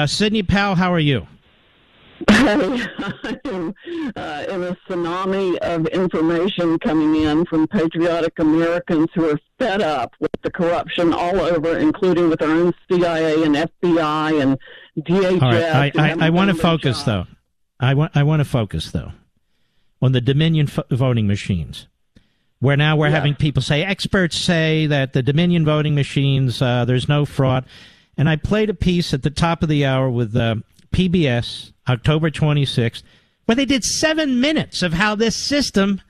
Sidney Powell, how are you? I'm in a tsunami of information coming in from patriotic Americans who are fed up with the corruption all over, including with our own CIA and FBI and DHS. All right. I want to focus, though. I want to focus, though, on the Dominion voting machines, where now we're having people say, experts say that the Dominion voting machines, there's no fraud. And I played a piece at the top of the hour with PBS, October 26th, where they did 7 minutes of how this system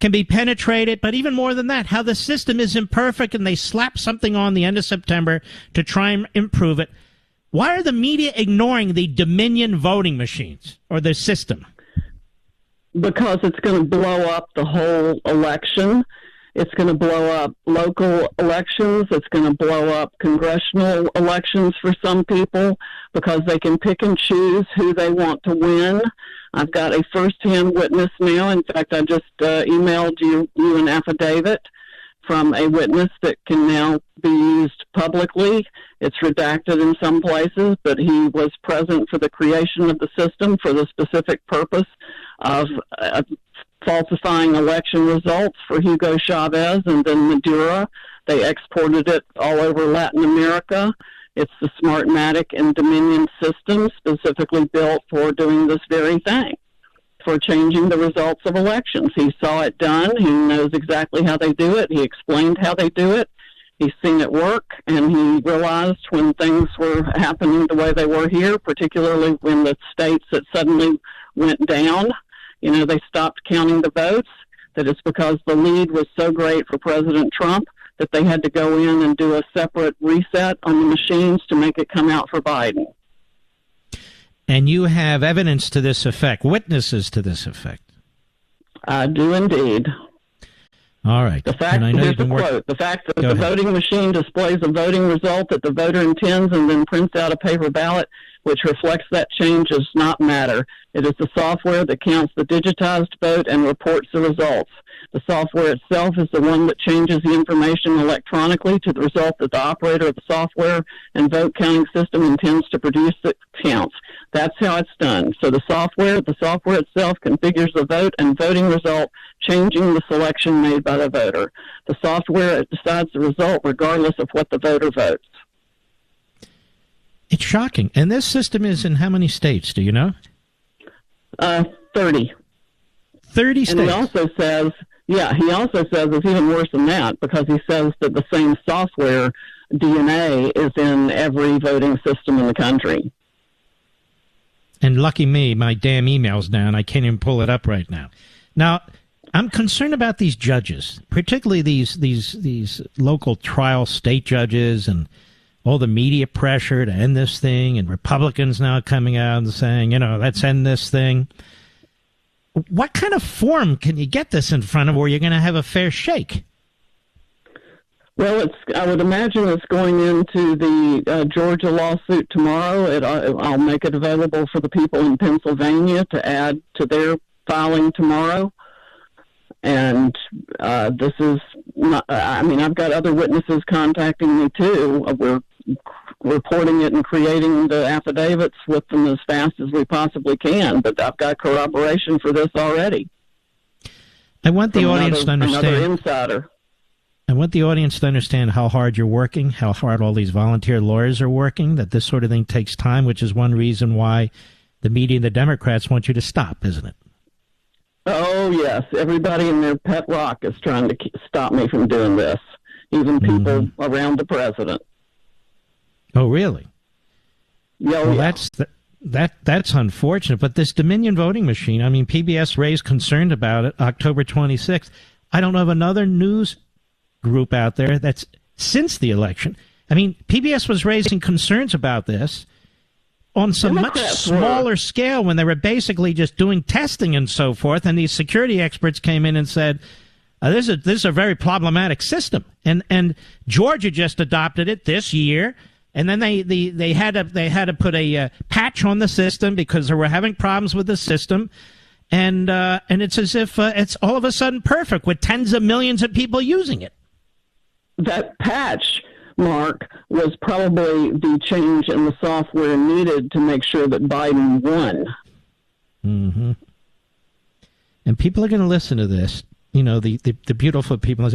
can be penetrated, but even more than that, how the system is imperfect, and they slap something on the end of September to try and improve it. Why are the media ignoring the Dominion voting machines or the system? Because it's going to blow up the whole election. It's going to blow up local elections. It's going to blow up congressional elections for some people because they can pick and choose who they want to win. I've got a first-hand witness now. In fact, I just emailed you an affidavit from a witness that can now be used publicly. It's redacted in some places, but he was present for the creation of the system for the specific purpose of falsifying election results for Hugo Chavez and then Maduro. They exported it all over Latin America. It's the Smartmatic and Dominion system specifically built for doing this very thing, for changing the results of elections. He saw it done. He knows exactly how they do it. He explained how they do it. He's seen it work, and he realized when things were happening the way they were here, particularly when the states that suddenly went down, they stopped counting the votes, that it's because the lead was so great for President Trump that they had to go in and do a separate reset on the machines to make it come out for Biden. And you have evidence to this effect, witnesses to this effect. I do indeed. All right. The fact, here's the quote, the fact that the voting machine displays a voting result that the voter intends and then prints out a paper ballot which reflects that change does not matter. It is the software that counts the digitized vote and reports the results. The software itself is the one that changes the information electronically to the result that the operator of the software and vote counting system intends to produce that counts. That's how it's done. So the software itself configures the vote and voting result, changing the selection made by the voter. The software decides the result regardless of what the voter votes. It's shocking. And this system is in how many states, do you know? 30. 30 states. And he also says it's even worse than that, because he says that the same software DNA is in every voting system in the country. And lucky me, my damn email's down. I can't even pull it up right now. Now, I'm concerned about these judges, particularly these local trial state judges and all the media pressure to end this thing, and Republicans now coming out and saying, let's end this thing. What kind of forum can you get this in front of where you're going to have a fair shake? Well, I would imagine it's going into the Georgia lawsuit tomorrow. I'll make it available for the people in Pennsylvania to add to their filing tomorrow. And this is not, I've got other witnesses contacting me too. We're reporting it and creating the affidavits with them as fast as we possibly can, but I've got corroboration for this already. I want the audience to understand. Another insider. I want the audience to understand how hard you're working, how hard all these volunteer lawyers are working, that this sort of thing takes time, which is one reason why the media and the Democrats want you to stop, isn't it? Oh, yes. Everybody in their pet rock is trying to stop me from doing this, even people around the president. Oh, really? Yeah, well, that's unfortunate. But this Dominion voting machine, PBS raised concern about it October 26th. I don't know of another news group out there that's since the election. PBS was raising concerns about this on some much smaller scale when they were basically just doing testing and so forth, and these security experts came in and said, this is a very problematic system. And Georgia just adopted it this year, and then they had to put a patch on the system because they were having problems with the system, and it's as if it's all of a sudden perfect with tens of millions of people using it. That patch mark was probably the change in the software needed to make sure that Biden won. Mm-hmm. And people are going to listen to this. You know, the beautiful people.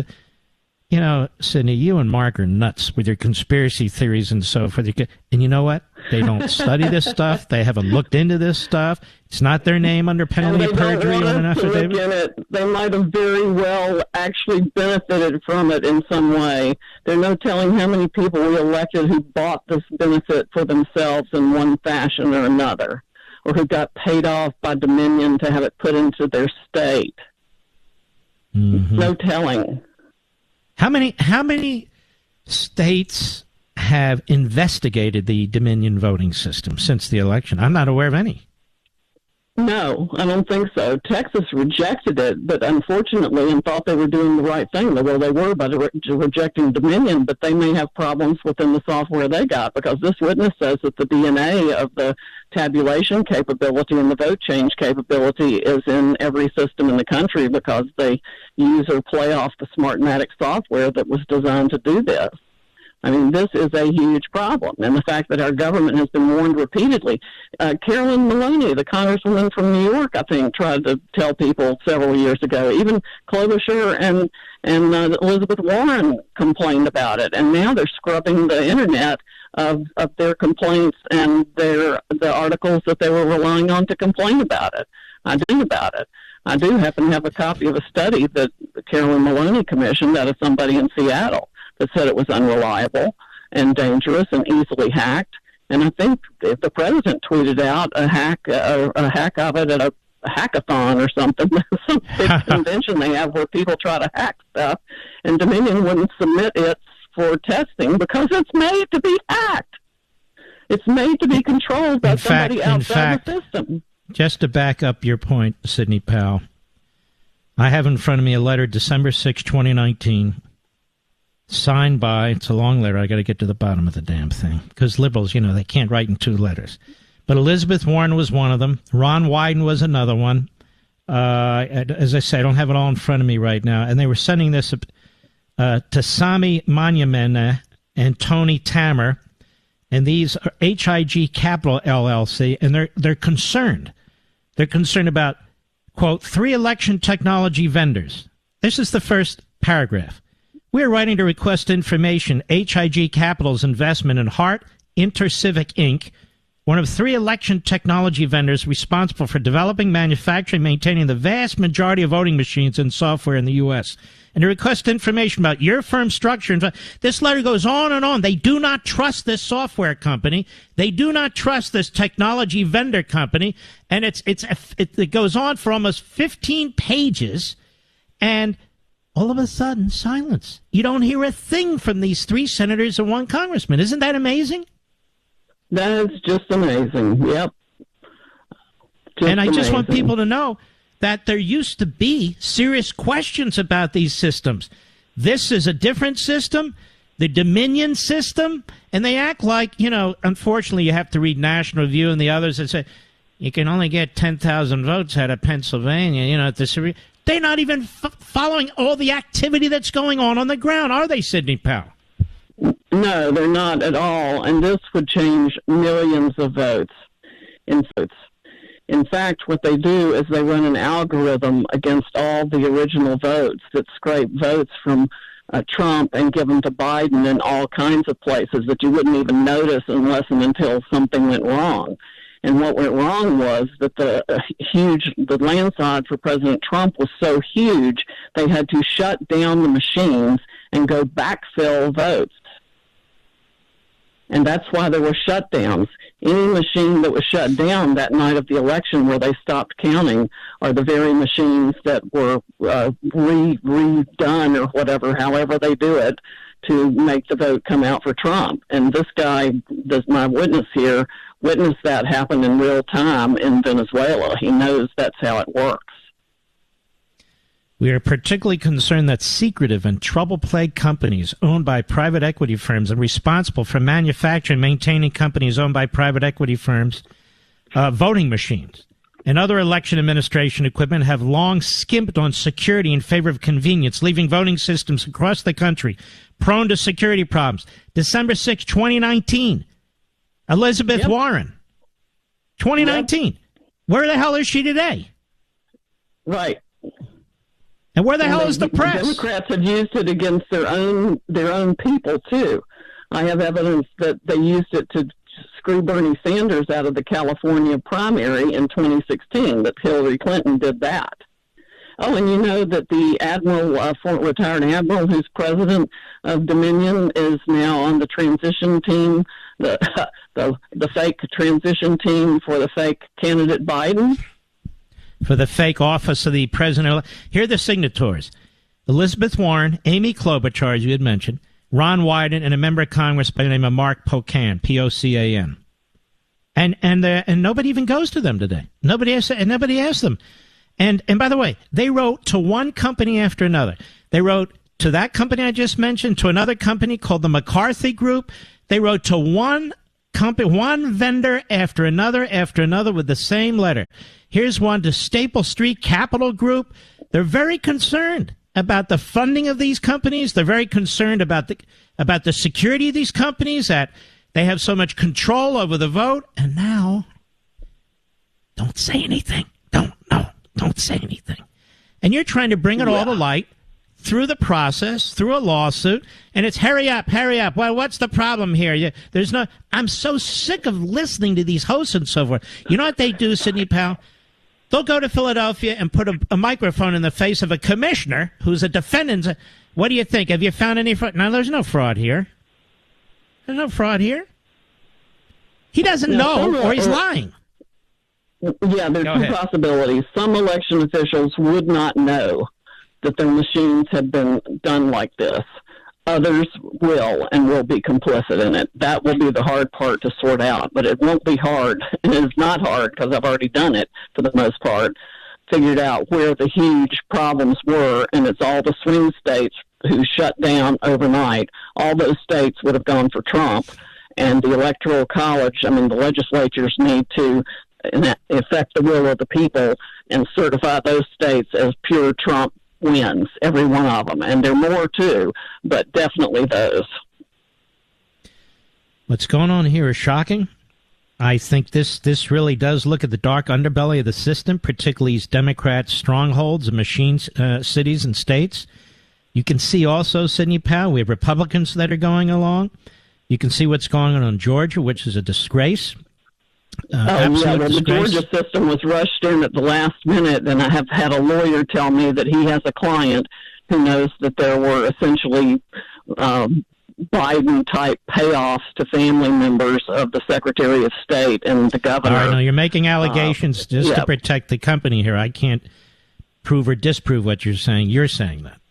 You know, Sidney, you and Mark are nuts with your conspiracy theories and so forth. And you know what? They don't study this stuff. They haven't looked into this stuff. It's not their name under penalty of perjury on an affidavit. They might have very well actually benefited from it in some way. There's no telling how many people we elected who bought this benefit for themselves in one fashion or another, or who got paid off by Dominion to have it put into their state. Mm-hmm. No telling. How many states have investigated the Dominion voting system since the election? I'm not aware of any. No, I don't think so. Texas rejected it, but unfortunately, and thought they were doing the right thing. Well, they were by rejecting Dominion, but they may have problems within the software they got, because this witness says that the DNA of the tabulation capability and the vote change capability is in every system in the country, because they use or play off the Smartmatic software that was designed to do this. I mean, this is a huge problem, and the fact that our government has been warned repeatedly. Carolyn Maloney, the congresswoman from New York, I think, tried to tell people several years ago. Even Klobuchar and Elizabeth Warren complained about it, and now they're scrubbing the internet of their complaints and the articles that they were relying on to complain about it. I do happen to have a copy of a study that Carolyn Maloney commissioned out of somebody in Seattle that said it was unreliable and dangerous and easily hacked. And I think if the president tweeted out a hack of it at a hackathon or something, some big convention they have where people try to hack stuff, and Dominion wouldn't submit it for testing because it's made to be hacked. It's made to be controlled by somebody outside the system. Just to back up your point, Sidney Powell, I have in front of me a letter, December 6, 2019, signed by, it's a long letter, I got to get to the bottom of the damn thing, because liberals, you know, they can't write in two letters. But Elizabeth Warren was one of them. Ron Wyden was another one. As I say, I don't have it all in front of me right now. And they were sending this to Sami Monument and Tony Tamer. And these are HIG Capital LLC, and they're concerned. They're concerned about, quote, 3 election technology vendors. This is the first paragraph. We're writing to request information. HIG Capital's investment in Hart Intercivic Inc., one of 3 election technology vendors responsible for developing, manufacturing, maintaining the vast majority of voting machines and software in the U.S. And to request information about your firm's structure. This letter goes on and on. They do not trust this software company. They do not trust this technology vendor company. And it goes on for almost 15 pages. And all of a sudden, silence. You don't hear a thing from these 3 senators and 1 congressman. Isn't that amazing? That is just amazing. Yep. And I just want people to know that there used to be serious questions about these systems. This is a different system, the Dominion system, and they act like, you know, unfortunately you have to read National Review and the others that say, you can only get 10,000 votes out of Pennsylvania, you know, they're not even following all the activity that's going on the ground, are they, Sidney Powell? No, they're not at all, and this would change millions of votes. In fact, what they do is they run an algorithm against all the original votes that scrape votes from Trump and give them to Biden in all kinds of places that you wouldn't even notice unless and until something went wrong. And what went wrong was that the landslide for President Trump was so huge, they had to shut down the machines and go backfill votes. And that's why there were shutdowns. Any machine that was shut down that night of the election where they stopped counting are the very machines that were redone or whatever, however they do it, to make the vote come out for Trump. And this guy, my witness here, witnessed that happen in real time in Venezuela. He knows that's how it works. We are particularly concerned that secretive and trouble-plagued companies owned by private equity firms and responsible for manufacturing and maintaining companies owned by private equity firms, voting machines, and other election administration equipment have long skimped on security in favor of convenience, leaving voting systems across the country prone to security problems. December 6, 2019, Elizabeth Warren. 2019. Yep. Where the hell is she today? Right. And where the hell is the press? The Democrats have used it against their own people, too. I have evidence that they used it to screw Bernie Sanders out of the California primary in 2016, that Hillary Clinton did that. Oh, and you know that the admiral, retired admiral who's president of Dominion, is now on the transition team, the fake transition team for the fake candidate Biden. For the fake office of the president. Here are the signatories: Elizabeth Warren, Amy Klobuchar, as you had mentioned, Ron Wyden, and a member of Congress by the name of Mark Pocan, P-O-C-A-N. And nobody even goes to them today. Nobody asked them. And by the way, they wrote to one company after another. They wrote to that company I just mentioned, to another company called the McCarthy Group. They wrote to one company, one vendor after another with the same letter. Here's one to Staple Street Capital Group. They're very concerned about the funding of these companies. They're very concerned about the security of these companies, that they have so much control over the vote. And now, don't say anything. Don't say anything. And you're trying to bring it all to light through the process, through a lawsuit, and it's hurry up. Well, what's the problem here? I'm so sick of listening to these hosts and so forth. You know what they do, Sidney Powell? They'll go to Philadelphia and put a microphone in the face of a commissioner who's a defendant. What do you think? Have you found any fraud? No, there's no fraud here. There's no fraud here. He doesn't know, or he's lying. Yeah, there's two possibilities. Some election officials would not know that their machines have been done like this. Others will and will be complicit in it. That will be the hard part to sort out, but it won't be hard. And it's not hard because I've already done it for the most part, figured out where the huge problems were, and it's all the swing states who shut down overnight. All those states would have gone for Trump, and the Electoral College, the legislatures need to affect the will of the people and certify those states as pure Trump wins, every one of them. And there are more too, but definitely those. What's going on here is shocking. I think this really does look at the dark underbelly of the system, particularly these Democrat strongholds and machine cities and states. You can see also, Sidney Powell, we have Republicans that are going along. You can see what's going on in Georgia, which is a disgrace. The Georgia system was rushed in at the last minute, and I have had a lawyer tell me that he has a client who knows that there were essentially Biden-type payoffs to family members of the Secretary of State and the governor. All right, no, you're making allegations just to protect the company here. I can't prove or disprove what you're saying. You're saying that.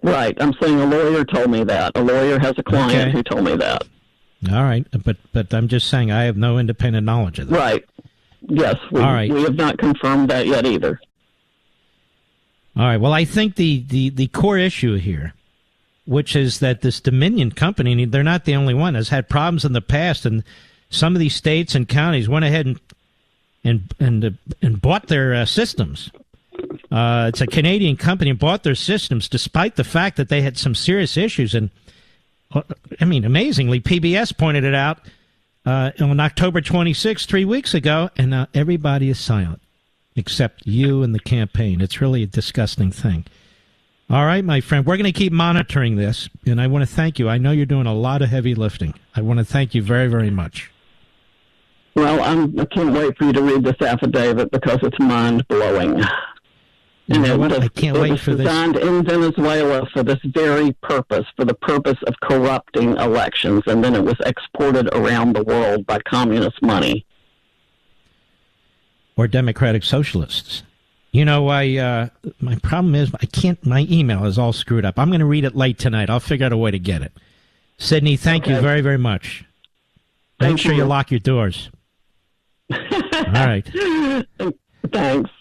Right. I'm saying a lawyer told me that. A lawyer has a client who told me that. All right, but I'm just saying I have no independent knowledge of that. Right. Yes, we have not confirmed that yet either. All right, well, I think the core issue here, which is that this Dominion company, they're not the only one, has had problems in the past, and some of these states and counties went ahead and bought their systems. It's a Canadian company, bought their systems despite the fact that they had some serious issues. And amazingly, PBS pointed it out on October 26th, 3 weeks ago, and now everybody is silent except you and the campaign. It's really a disgusting thing. All right, my friend, we're going to keep monitoring this, and I want to thank you. I know you're doing a lot of heavy lifting. I want to thank you very, very much. Well, I can't wait for you to read this affidavit because it's mind-blowing. You know what? I can't wait for this. It was designed in Venezuela for this very purpose, for the purpose of corrupting elections, and then it was exported around the world by communist money. Or democratic socialists. You know, my problem is my email is all screwed up. I'm going to read it late tonight. I'll figure out a way to get it. Sidney, thank you very, very much. Make sure you lock your doors. All right. Thanks.